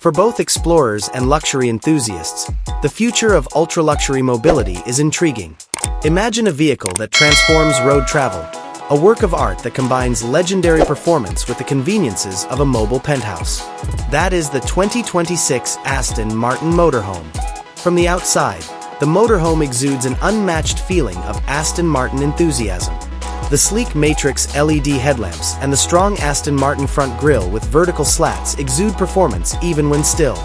For both explorers and luxury enthusiasts, the future of ultra-luxury mobility is intriguing. Imagine a vehicle that transforms road travel, a work of art that combines legendary performance with the conveniences of a mobile penthouse. That is the 2026 Aston Martin Motorhome. From the outside, the motorhome exudes an unmatched feeling of Aston Martin enthusiasm. The sleek matrix LED headlamps and the strong Aston Martin front grille with vertical slats exude performance even when still.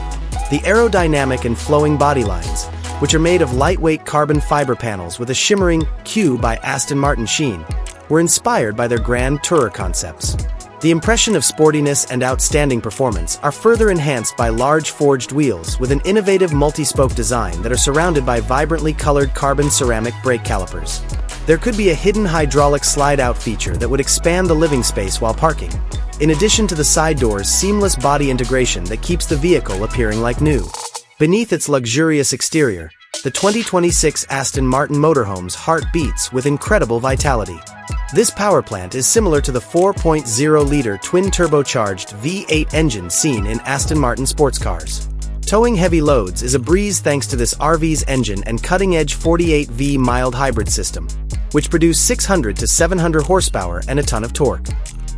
The aerodynamic and flowing body lines, which are made of lightweight carbon fiber panels with a shimmering Q by Aston Martin sheen, were inspired by their grand tourer concepts. The impression of sportiness and outstanding performance are further enhanced by large forged wheels with an innovative multi-spoke design that are surrounded by vibrantly colored carbon ceramic brake calipers. There could be a hidden hydraulic slide-out feature that would expand the living space while parking, in addition to the side door's seamless body integration that keeps the vehicle appearing like new. Beneath its luxurious exterior, the 2026 Aston Martin Motorhome's heart beats with incredible vitality. This powerplant is similar to the 4.0-liter twin-turbocharged V8 engine seen in Aston Martin sports cars. Towing heavy loads is a breeze thanks to this RV's engine and cutting-edge 48V mild hybrid system, which produce 600 to 700 horsepower and a ton of torque.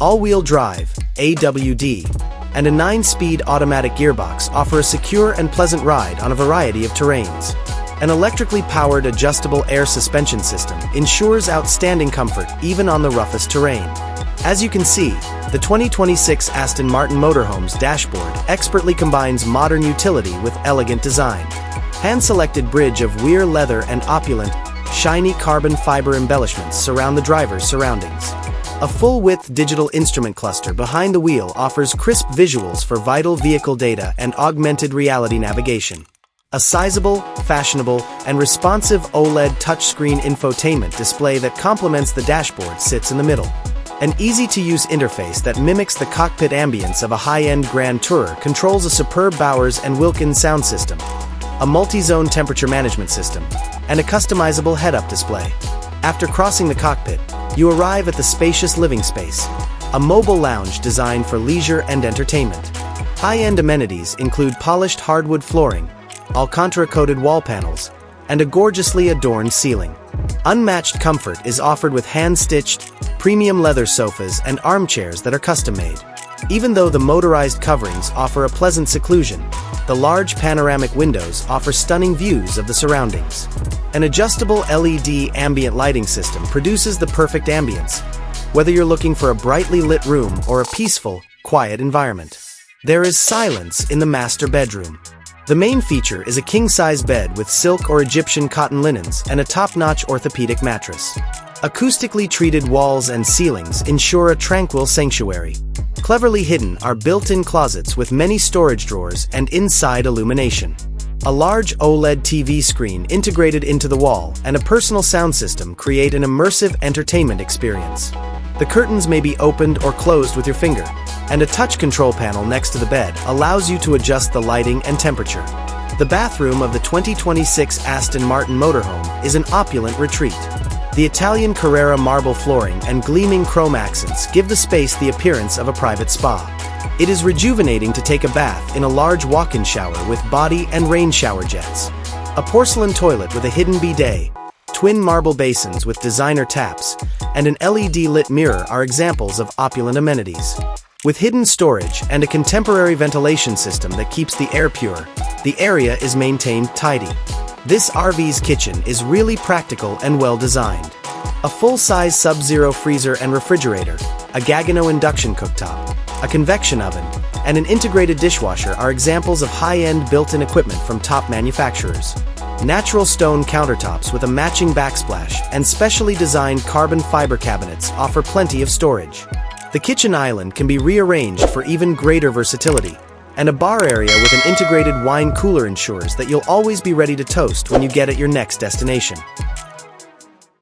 All-wheel drive, AWD, and a 9-speed automatic gearbox offer a secure and pleasant ride on a variety of terrains. An electrically powered adjustable air suspension system ensures outstanding comfort even on the roughest terrain. As you can see, the 2026 Aston Martin Motorhome's dashboard expertly combines modern utility with elegant design. Hand-selected bridge of Weir leather and opulent, shiny carbon fiber embellishments surround the driver's surroundings. A full-width digital instrument cluster behind the wheel offers crisp visuals for vital vehicle data and augmented reality navigation. A sizable, fashionable, and responsive OLED touchscreen infotainment display that complements the dashboard sits in the middle. An easy-to-use interface that mimics the cockpit ambience of a high-end Grand Tourer controls a superb Bowers & Wilkins sound system, a multi-zone temperature management system, and a customizable head-up display. After crossing the cockpit, you arrive at the spacious living space, a mobile lounge designed for leisure and entertainment. High-end amenities include polished hardwood flooring, Alcantara-coated wall panels, and a gorgeously adorned ceiling. Unmatched comfort is offered with hand-stitched, premium leather sofas and armchairs that are custom-made. Even though the motorized coverings offer a pleasant seclusion, the large panoramic windows offer stunning views of the surroundings. An adjustable LED ambient lighting system produces the perfect ambience, whether you're looking for a brightly lit room or a peaceful, quiet environment. There is silence in the master bedroom. The main feature is a king-size bed with silk or Egyptian cotton linens and a top-notch orthopedic mattress. Acoustically treated walls and ceilings ensure a tranquil sanctuary. Cleverly hidden are built-in closets with many storage drawers and inside illumination. A large OLED TV screen integrated into the wall and a personal sound system create an immersive entertainment experience. The curtains may be opened or closed with your finger, and a touch control panel next to the bed allows you to adjust the lighting and temperature. The bathroom of the 2026 Aston Martin Motorhome is an opulent retreat. The Italian Carrara marble flooring and gleaming chrome accents give the space the appearance of a private spa. It is rejuvenating to take a bath in a large walk-in shower with body and rain shower jets. A porcelain toilet with a hidden bidet, twin marble basins with designer taps, and an LED-lit mirror are examples of opulent amenities. With hidden storage and a contemporary ventilation system that keeps the air pure, the area is maintained tidy. This RV's kitchen is really practical and well-designed. A full-size Sub-Zero freezer and refrigerator, a Gagano induction cooktop, a convection oven, and an integrated dishwasher are examples of high-end built-in equipment from top manufacturers. Natural stone countertops with a matching backsplash and specially designed carbon fiber cabinets offer plenty of storage. The kitchen island can be rearranged for even greater versatility, and a bar area with an integrated wine cooler ensures that you'll always be ready to toast when you get at your next destination.